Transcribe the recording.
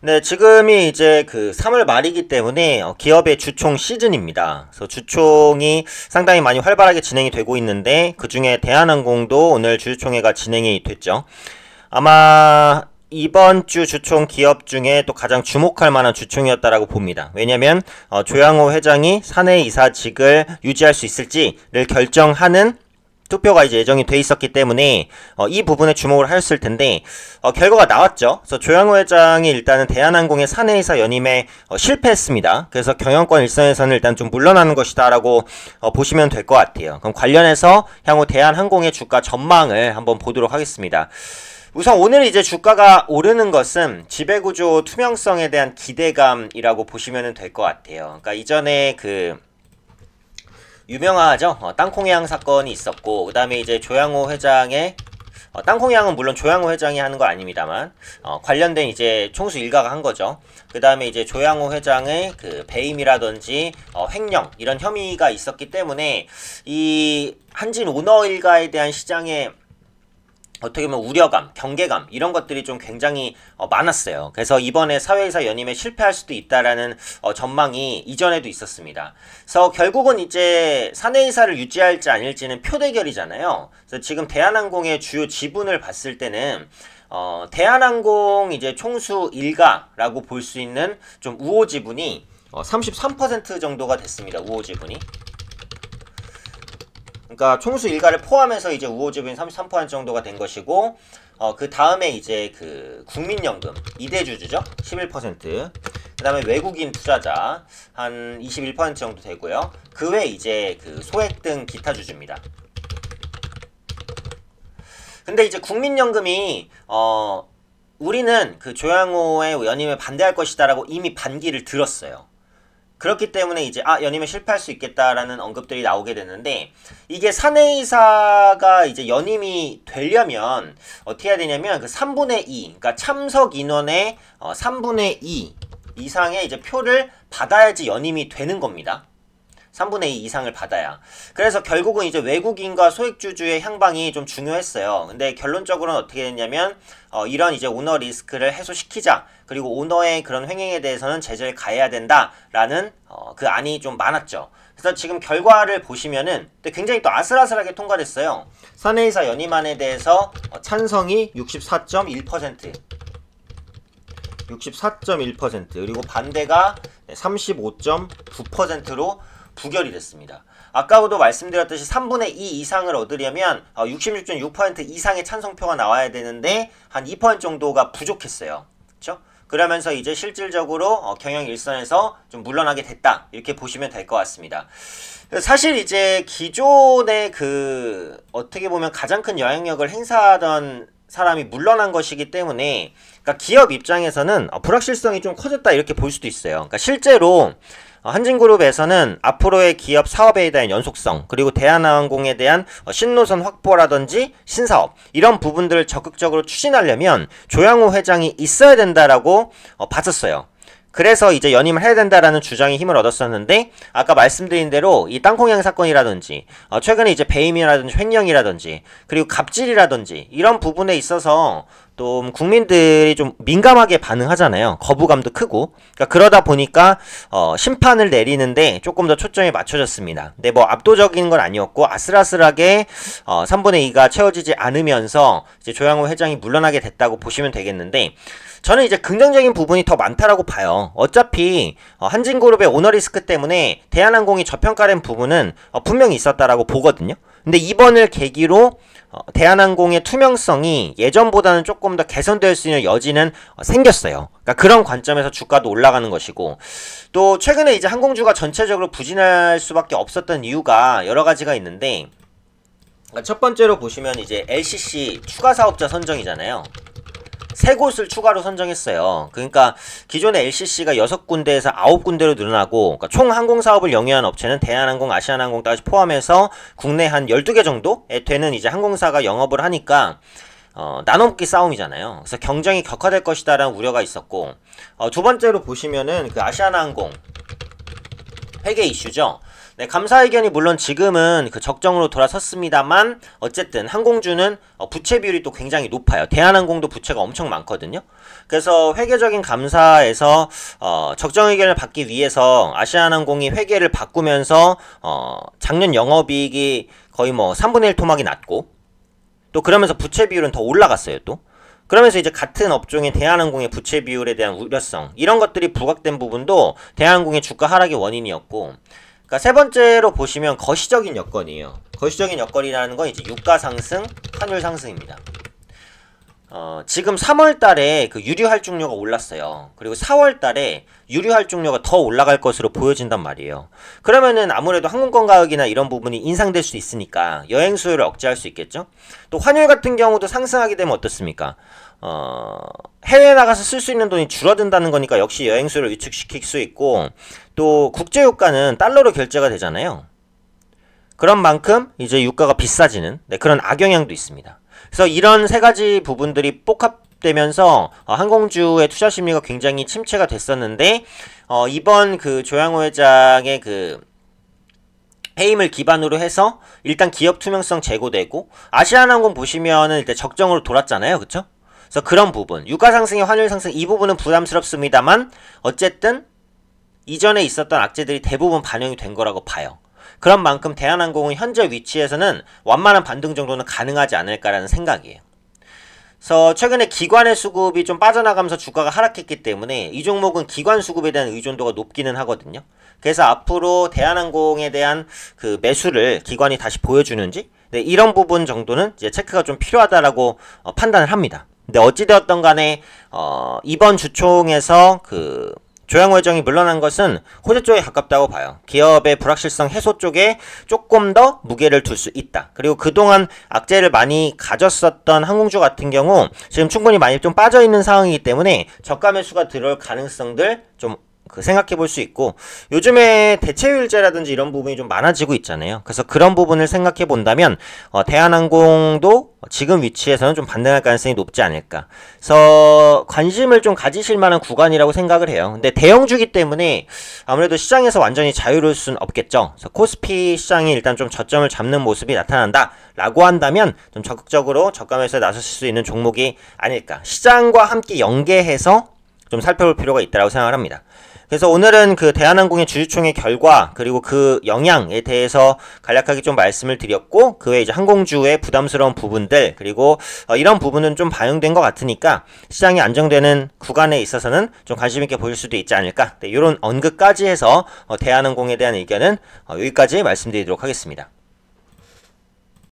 네, 지금이 이제 그 3월 말이기 때문에 기업의 주총 시즌입니다. 그래서 주총이 상당히 많이 활발하게 진행이 되고 있는데 그 중에 대한항공도 오늘 주주총회가 진행이 됐죠. 아마 이번 주 주총 기업 중에 또 가장 주목할 만한 주총이었다라고 봅니다. 왜냐면 조양호 회장이 사내 이사직을 유지할 수 있을지를 결정하는 투표가 이제 예정이 돼 있었기 때문에 이 부분에 주목을 하였을 텐데 결과가 나왔죠. 그래서 조양호 회장이 일단은 대한항공의 사내이사 연임에 실패했습니다. 그래서 경영권 일선에서는 일단 좀 물러나는 것이다라고 보시면 될 것 같아요. 그럼 관련해서 향후 대한항공의 주가 전망을 한번 보도록 하겠습니다. 우선 오늘 이제 주가가 오르는 것은 지배구조 투명성에 대한 기대감이라고 보시면 될 것 같아요. 그러니까 이전에 그 유명하죠. 땅콩향 사건이 있었고, 그 다음에 이제 조양호 회장의 땅콩향은 물론 조양호 회장이 하는 거 아닙니다만 관련된 이제 총수 일가가 한 거죠. 그 다음에 이제 조양호 회장의 그 배임이라든지 횡령 이런 혐의가 있었기 때문에 이 한진 오너 일가에 대한 시장의 어떻게 보면 우려감, 경계감 이런 것들이 좀 굉장히 많았어요. 그래서 이번에 사회이사 연임에 실패할 수도 있다라는 전망이 이전에도 있었습니다. 그래서 결국은 이제 사내이사를 유지할지 아닐지는 표대결이잖아요. 그래서 지금 대한항공의 주요 지분을 봤을 때는 대한항공 이제 총수 일가라고 볼 수 있는 좀 우호 지분이 33% 정도가 됐습니다. 우호 지분이. 그러니까 총수 일가를 포함해서 이제 우호 지분이 33% 정도가 된 것이고 그 다음에 이제 그 국민연금 2대 주주죠. 11%. 그 다음에 외국인 투자자 한 21% 정도 되고요. 그 외에 이제 그 소액 등 기타 주주입니다. 근데 이제 국민연금이 우리는 그 조양호의 연임에 반대할 것이다라고 이미 반기를 들었어요. 그렇기 때문에 이제 연임에 실패할 수 있겠다라는 언급들이 나오게 됐는데 이게 사내이사가 이제 연임이 되려면 어떻게 해야 되냐면 그 3분의 2 그러니까 참석 인원의 3분의 2 이상의 이제 표를 받아야지 연임이 되는 겁니다. 3분의 2 이상을 받아야. 그래서 결국은 이제 외국인과 소액주주의 향방이 좀 중요했어요. 근데 결론적으로는 어떻게 됐냐면 이런 이제 오너 리스크를 해소시키자. 그리고 오너의 그런 횡행에 대해서는 제재를 가해야 된다라는 그 안이 좀 많았죠. 그래서 지금 결과를 보시면은 굉장히 또 아슬아슬하게 통과됐어요. 사내이사 연임안에 대해서 찬성이 64.1%. 64.1% 그리고 반대가 35.9%로 부결이 됐습니다. 아까도 말씀드렸듯이 3분의 2 이상을 얻으려면 66.6% 이상의 찬성표가 나와야 되는데 한 2% 정도가 부족했어요. 그렇죠? 그러면서 이제 실질적으로 경영 일선에서 좀 물러나게 됐다. 이렇게 보시면 될 것 같습니다. 사실 이제 기존의 그 어떻게 보면 가장 큰 영향력을 행사하던 사람이 물러난 것이기 때문에 그러니까 기업 입장에서는 불확실성이 좀 커졌다 이렇게 볼 수도 있어요. 그러니까 실제로 한진그룹에서는 앞으로의 기업 사업에 대한 연속성 그리고 대한항공에 대한 신노선 확보라든지 신사업 이런 부분들을 적극적으로 추진하려면 조양호 회장이 있어야 된다라고 봤었어요. 그래서 이제 연임을 해야 된다라는 주장이 힘을 얻었었는데 아까 말씀드린 대로 이 땅콩향 사건이라든지 최근에 이제 배임이라든지 횡령이라든지 그리고 갑질이라든지 이런 부분에 있어서 또 국민들이 좀 민감하게 반응하잖아요. 거부감도 크고. 그러다 보니까 심판을 내리는데 조금 더 초점이 맞춰졌습니다. 근데 뭐 압도적인 건 아니었고 아슬아슬하게 3분의 2가 채워지지 않으면서 이제 조양호 회장이 물러나게 됐다고 보시면 되겠는데 저는 이제 긍정적인 부분이 더 많다라고 봐요. 어차피 한진그룹의 오너리스크 때문에 대한항공이 저평가된 부분은 분명히 있었다라고 보거든요. 근데 이번을 계기로 대한항공의 투명성이 예전보다는 조금 더 개선될 수 있는 여지는 생겼어요. 그러니까 그런 관점에서 주가도 올라가는 것이고 또 최근에 이제 항공주가 전체적으로 부진할 수밖에 없었던 이유가 여러 가지가 있는데 첫 번째로 보시면 이제 LCC 추가 사업자 선정이잖아요. 3곳을 추가로 선정했어요. 그러니까 기존의 LCC가 6군데에서 9군데로 늘어나고 그러니까 총 항공사업을 영위한 업체는 대한항공, 아시아나항공까지 포함해서 국내 한 12개 정도에 되는 이제 항공사가 영업을 하니까 나눠먹기 싸움이잖아요. 그래서 경쟁이 격화될 것이다 라는 우려가 있었고 두 번째로 보시면은 그 아시아나항공 회계 이슈죠. 네, 감사 의견이 물론 지금은 그 적정으로 돌아섰습니다만 어쨌든 항공주는 부채 비율이 또 굉장히 높아요. 대한항공도 부채가 엄청 많거든요. 그래서 회계적인 감사에서 적정 의견을 받기 위해서 아시아나항공이 회계를 바꾸면서 작년 영업이익이 거의 뭐 3분의 1 토막이 났고 또 그러면서 부채 비율은 더 올라갔어요 또. 그러면서 이제 같은 업종의 대한항공의 부채 비율에 대한 우려성 이런 것들이 부각된 부분도 대한항공의 주가 하락의 원인이었고 그러니까 세 번째로 보시면 거시적인 여건이에요. 거시적인 여건이라는 건 이제 유가 상승, 환율 상승입니다. 지금 3월 달에 그 유류 할증료가 올랐어요. 그리고 4월 달에 유류 할증료가 더 올라갈 것으로 보여진단 말이에요. 그러면은 아무래도 항공권 가격이나 이런 부분이 인상될 수 있으니까 여행 수요를 억제할 수 있겠죠? 또 환율 같은 경우도 상승하게 되면 어떻습니까? 해외에 나가서 쓸 수 있는 돈이 줄어든다는 거니까 역시 여행 수요를 위축시킬 수 있고 또 국제 유가는 달러로 결제가 되잖아요. 그런 만큼 이제 유가가 비싸지는 그런 악영향도 있습니다. 그래서 이런 세 가지 부분들이 복합되면서 항공주의 투자 심리가 굉장히 침체가 됐었는데 이번 그 조양호 회장의 그 해임을 기반으로 해서 일단 기업 투명성 제고되고 아시아나항공 보시면은 일단 적정으로 돌았잖아요. 그쵸? 그래서 그런 부분 유가 상승의 환율 상승 이 부분은 부담스럽습니다만 어쨌든 이전에 있었던 악재들이 대부분 반영이 된 거라고 봐요. 그런 만큼 대한항공은 현재 위치에서는 완만한 반등 정도는 가능하지 않을까라는 생각이에요. 그래서 최근에 기관의 수급이 좀 빠져나가면서 주가가 하락했기 때문에 이 종목은 기관 수급에 대한 의존도가 높기는 하거든요. 그래서 앞으로 대한항공에 대한 그 매수를 기관이 다시 보여주는지 이런 부분 정도는 이제 체크가 좀 필요하다라고 판단을 합니다. 근데 어찌되었던 간에 이번 주총에서 그 조양호 회장이 물러난 것은 호재 쪽에 가깝다고 봐요. 기업의 불확실성 해소 쪽에 조금 더 무게를 둘 수 있다. 그리고 그동안 악재를 많이 가졌었던 항공주 같은 경우 지금 충분히 많이 좀 빠져있는 상황이기 때문에 저가 매수가 들어올 가능성들 좀 생각해 볼 수 있고 요즘에 대체율제라든지 이런 부분이 좀 많아지고 있잖아요. 그래서 그런 부분을 생각해 본다면 대한항공도 지금 위치에서는 좀 반등할 가능성이 높지 않을까. 그래서 관심을 좀 가지실 만한 구간이라고 생각을 해요. 근데 대형주기 때문에 아무래도 시장에서 완전히 자유로울 수는 없겠죠. 그래서 코스피 시장이 일단 좀 저점을 잡는 모습이 나타난다 라고 한다면 좀 적극적으로 저가 매수에 나설 수 있는 종목이 아닐까. 시장과 함께 연계해서 좀 살펴볼 필요가 있다고 생각을 합니다. 그래서 오늘은 그 대한항공의 주주총회 결과 그리고 그 영향에 대해서 간략하게 좀 말씀을 드렸고 그 외에 이제 항공주의 부담스러운 부분들 그리고 이런 부분은 좀 반영된 것 같으니까 시장이 안정되는 구간에 있어서는 좀 관심 있게 보실 수도 있지 않을까 이런 언급까지 해서 대한항공에 대한 의견은 여기까지 말씀드리도록 하겠습니다.